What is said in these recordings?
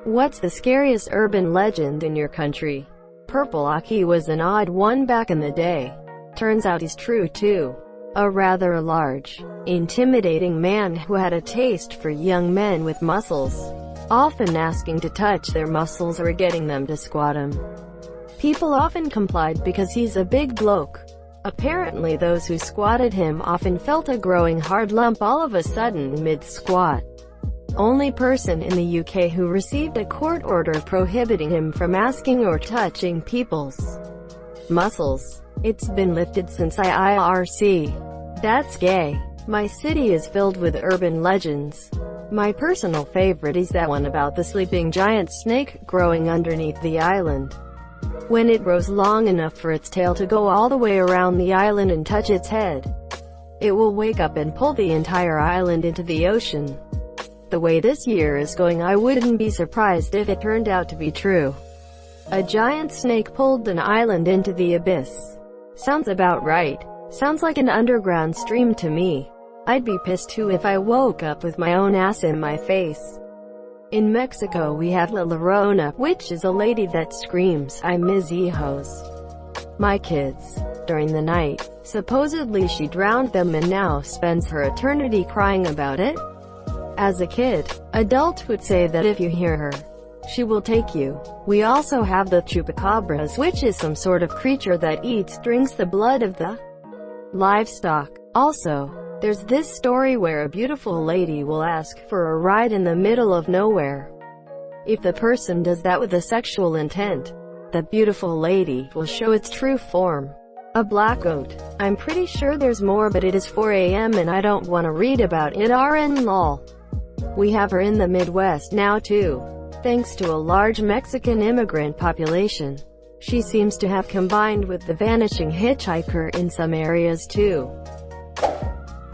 What's the scariest urban legend in your country? Purple Aki was an odd one back in the day. Turns out he's true too. A rather large, intimidating man who had a taste for young men with muscles, often asking to touch their muscles or getting them to squat him. People often complied because he's a big bloke. Apparently those who squatted him often felt a growing hard lump all of a sudden mid-squat. Only person in the UK who received a court order prohibiting him from asking or touching people's muscles. It's been lifted since IRC. That's gay. My city is filled with urban legends. My personal favorite is that one about the sleeping giant snake growing underneath the island. When it grows long enough for its tail to go all the way around the island and touch its head, it will wake up and pull the entire island into the ocean. The way this year is going, I wouldn't be surprised if it turned out to be true. A giant snake pulled an island into the abyss. Sounds about right. Sounds like an underground stream to me. I'd be pissed too if I woke up with my own ass in my face. In Mexico we have La Llorona, which is a lady that screams, "I miss hijos, my kids," during the night. Supposedly she drowned them and now spends her eternity crying about it. As a kid, adults would say that if you hear her, she will take you. We also have the chupacabras, which is some sort of creature that drinks the blood of the livestock. Also, there's this story where a beautiful lady will ask for a ride in the middle of nowhere. If the person does that with a sexual intent, the beautiful lady will show its true form. A black goat. I'm pretty sure there's more, but it is 4 a.m. and I don't want to read about it. RN lol. We have her in the Midwest now too. Thanks to a large Mexican immigrant population, she seems to have combined with the vanishing hitchhiker in some areas too.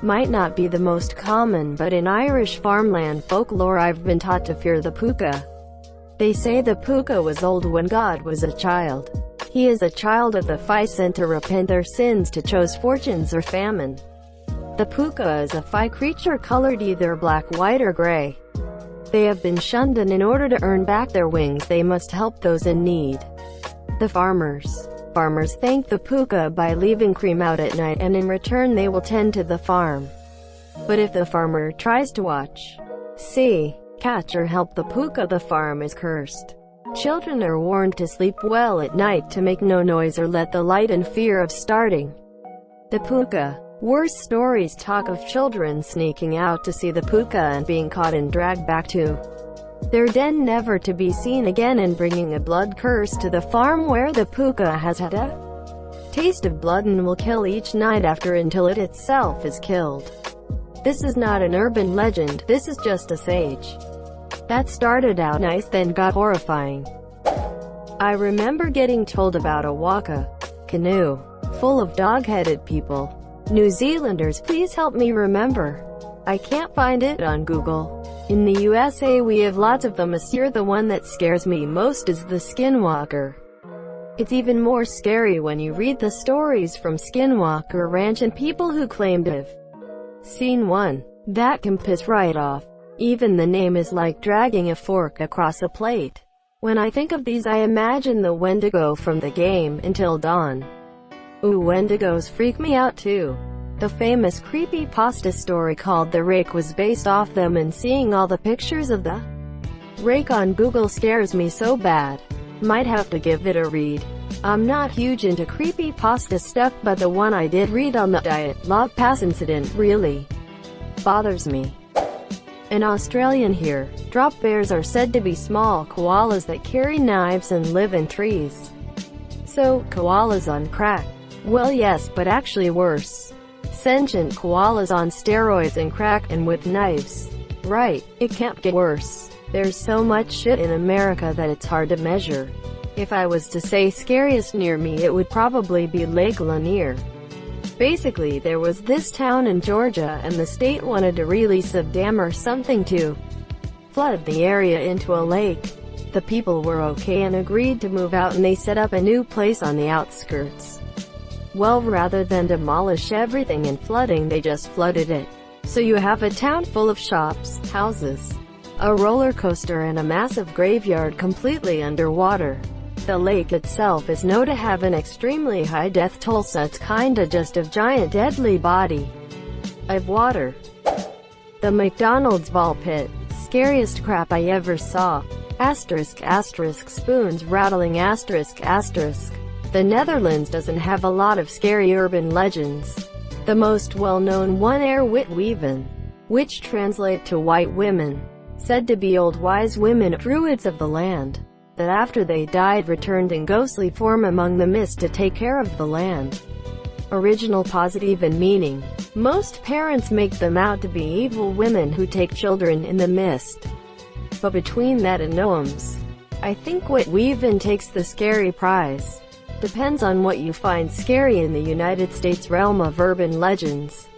Might not be the most common, but in Irish farmland folklore I've been taught to fear the puka. They say the puka was old when God was a child. He is a child of the Fae sent to repent their sins to choose fortunes or famine. The puka is a Fae creature colored either black, white or gray. They have been shunned, and in order to earn back their wings they must help those in need. The farmers thank the puka by leaving cream out at night, and in return they will tend to the farm. But if the farmer tries to watch, see, catch or help the puka, the farm is cursed. Children are warned to sleep well at night, to make no noise or let the light in fear of starting the puka. Worse stories talk of children sneaking out to see the puka and being caught and dragged back to their den, never to be seen again, and bringing a blood curse to the farm where the puka has had a taste of blood and will kill each night after until it itself is killed. This is not an urban legend, this is just a sage that started out nice then got horrifying. I remember getting told about a waka canoe full of dog-headed people. New Zealanders, please help me remember. I can't find it on Google. In the USA we have lots of them. The one that scares me most is the skinwalker. It's even more scary when you read the stories from Skinwalker Ranch and people who claim to have seen one. That can piss right off. Even the name is like dragging a fork across a plate. When I think of these I imagine the Wendigo from the game Until Dawn. Ooh, Wendigos freak me out too. The famous creepypasta story called The Rake was based off them, and seeing all the pictures of the rake on Google scares me so bad. Might have to give it a read. I'm not huge into creepypasta stuff, but the one I did read on the Diet Log Pass incident really bothers me. An Australian here. Drop bears are said to be small koalas that carry knives and live in trees. So, koalas on crack? Well yes, but actually worse. Sentient koalas on steroids and crack and with knives. Right, it can't get worse. There's so much shit in America that it's hard to measure. If I was to say scariest near me, it would probably be Lake Lanier. Basically, there was this town in Georgia and the state wanted to release a dam or something to flood the area into a lake. The people were okay and agreed to move out, and they set up a new place on the outskirts. Well, rather than demolish everything and flooding, they just flooded it. So you have a town full of shops, houses, a roller coaster and a massive graveyard completely underwater. The lake itself is known to have an extremely high death toll, so it's kinda just a giant deadly body of water. The McDonald's ball pit. Scariest crap I ever saw. Asterisk asterisk spoons rattling asterisk asterisk. The Netherlands doesn't have a lot of scary urban legends. The most well-known one are wit weeven, which translate to white women, said to be old wise women, druids of the land, that after they died returned in ghostly form among the mist to take care of the land. Original positive and meaning. Most parents make them out to be evil women who take children in the mist. But between that and gnomes, I think wit weeven takes the scary prize. Depends on what you find scary in the United States realm of urban legends.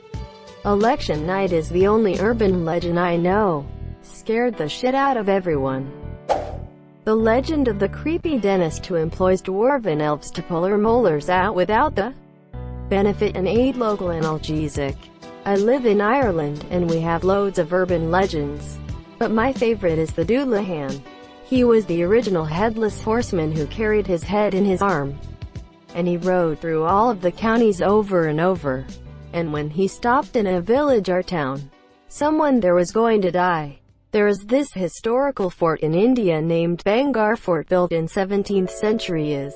Election night is the only urban legend I know. Scared the shit out of everyone. The legend of the creepy dentist who employs dwarven elves to pull her molars out without the benefit and aid local analgesic. I live in Ireland, and we have loads of urban legends. But my favorite is the Doulahan. He was the original headless horseman who carried his head in his arm. And he rode through all of the counties over and over. And when he stopped in a village or town, someone there was going to die. There is this historical fort in India named Bangar Fort, built in 17th century, is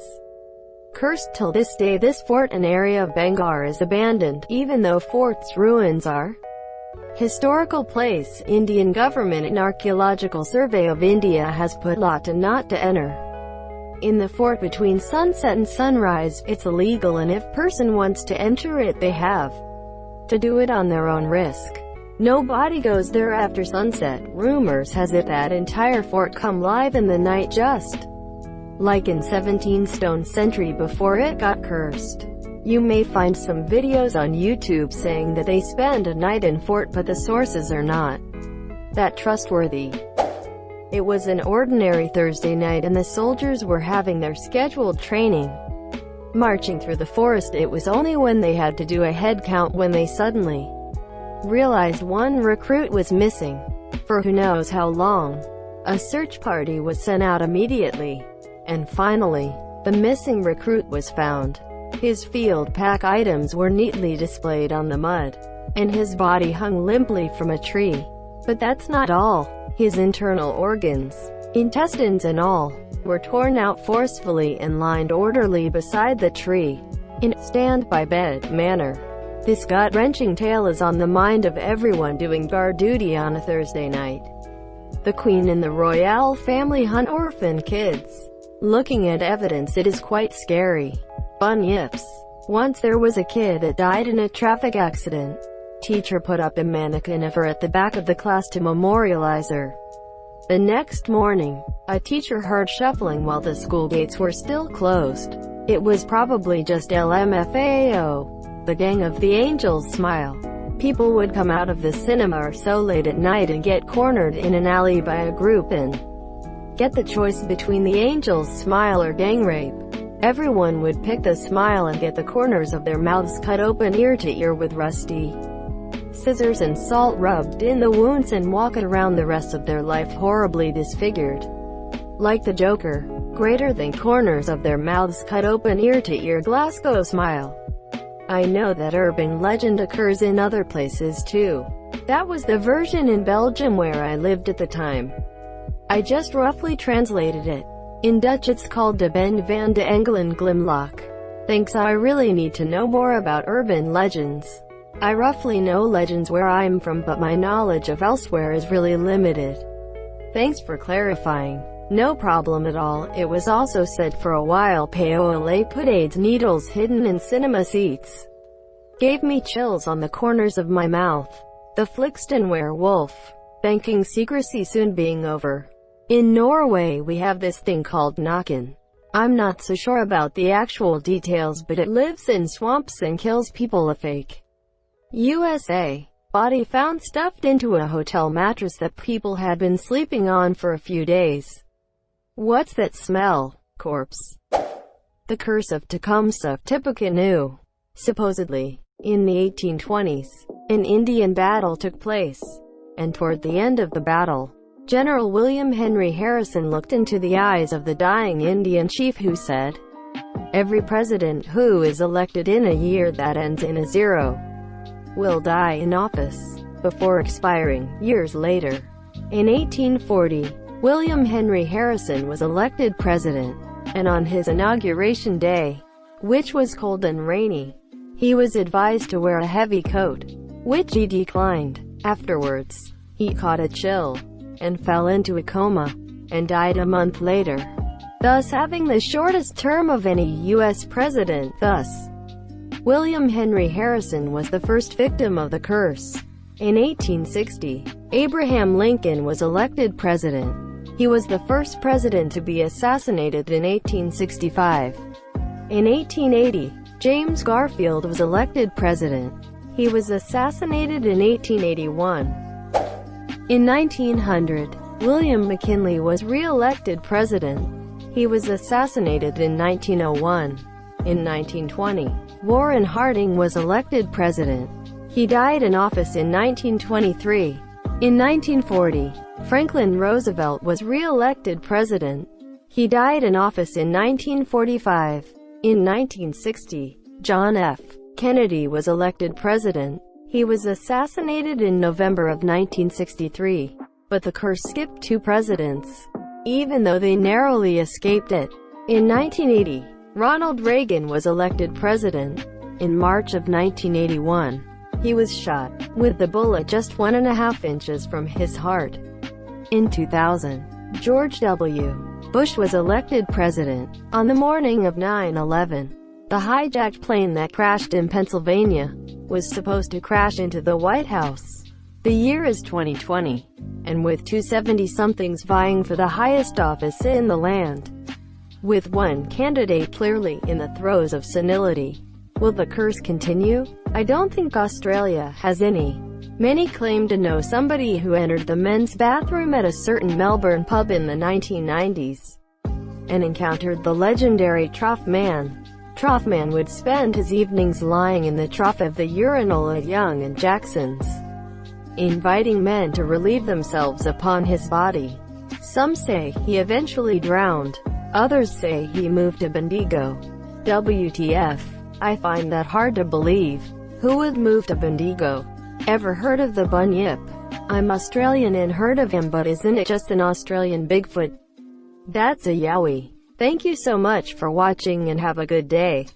cursed till this day. This fort and area of Bangar is abandoned, even though fort's ruins are historical place. Indian government and Archaeological Survey of India has put law to not to enter in the fort between sunset and sunrise. It's illegal, and if person wants to enter it, they have to do it on their own risk. Nobody goes there after sunset. Rumors has it that entire fort come live in the night, just like in 17th century before it got cursed. You may find some videos on YouTube saying that they spend a night in fort, but the sources are not that trustworthy. It was an ordinary Thursday night and the soldiers were having their scheduled training, marching through the forest. It was only when they had to do a head count when they suddenly realized one recruit was missing. For who knows how long. A search party was sent out immediately. And finally, the missing recruit was found. His field pack items were neatly displayed on the mud, and his body hung limply from a tree. But that's not all. His internal organs, intestines and all, were torn out forcefully and lined orderly beside the tree, in a stand-by-bed manner. This gut-wrenching tale is on the mind of everyone doing guard duty on a Thursday night. The Queen and the royal family hunt orphan kids. Looking at evidence, it is quite scary. Fun yips. Once there was a kid that died in a traffic accident. Teacher put up a mannequin of her at the back of the class to memorialize her. The next morning, a teacher heard shuffling while the school gates were still closed. It was probably just LMFAO, the gang of the Angels Smile. People would come out of the cinema or so late at night and get cornered in an alley by a group and get the choice between the Angels Smile or gang rape. Everyone would pick the Smile and get the corners of their mouths cut open ear to ear with rusty scissors and salt rubbed in the wounds and walk around the rest of their life horribly disfigured. Like the Joker. Greater than corners of their mouths cut open ear to ear. Glasgow Smile. I know that urban legend occurs in other places too. That was the version in Belgium where I lived at the time. I just roughly translated it. In Dutch it's called de Ben van de Engelen Glimlach. Thanks. I really need to know more about urban legends. I roughly know legends where I'm from, but my knowledge of elsewhere is really limited. Thanks for clarifying. No problem at all. It was also said for a while Paola put AIDS needles hidden in cinema seats. Gave me chills on the corners of my mouth. The Flixton werewolf. Banking secrecy soon being over. In Norway we have this thing called nakken. I'm not so sure about the actual details, but it lives in swamps and kills people. A fake USA. Body found stuffed into a hotel mattress that people had been sleeping on for a few days. What's that smell? Corpse. The curse of Tecumseh, Tippecanoe. Supposedly, in the 1820s, an Indian battle took place, and toward the end of the battle, General William Henry Harrison looked into the eyes of the dying Indian chief who said, "Every president who is elected in a year that ends in a 0 will die in office before expiring years later." In 1840, William Henry Harrison was elected president, and on his inauguration day, which was cold and rainy, he was advised to wear a heavy coat, which he declined. Afterwards, he caught a chill and fell into a coma, and died a month later, thus having the shortest term of any U.S. president. Thus, William Henry Harrison was the first victim of the curse. In 1860, Abraham Lincoln was elected president. He was the first president to be assassinated in 1865. In 1880, James Garfield was elected president. He was assassinated in 1881. In 1900, William McKinley was re-elected president. He was assassinated in 1901. In 1920, Warren Harding was elected president. He died in office in 1923. In 1940, Franklin Roosevelt was re-elected president. He died in office in 1945. In 1960, John F. Kennedy was elected president. He was assassinated in November of 1963, but the curse skipped 2 presidents, even though they narrowly escaped it. In 1980, Ronald Reagan was elected president. In March of 1981, he was shot with the bullet just 1.5 inches from his heart. In 2000, George W. Bush was elected president. On the morning of 9/11, the hijacked plane that crashed in Pennsylvania was supposed to crash into the White House. The year is 2020, and with 270-somethings vying for the highest office in the land, with one candidate clearly in the throes of senility, will the curse continue? I don't think Australia has any. Many claim to know somebody who entered the men's bathroom at a certain Melbourne pub in the 1990s and encountered the legendary Trough Man. Trough Man would spend his evenings lying in the trough of the urinal at Young and Jackson's, inviting men to relieve themselves upon his body. Some say he eventually drowned. Others say he moved to Bendigo. WTF. I find that hard to believe. Who would move to Bendigo? Ever heard of the Bunyip? I'm Australian and heard of him, but isn't it just an Australian Bigfoot? That's a yowie. Thank you so much for watching and have a good day.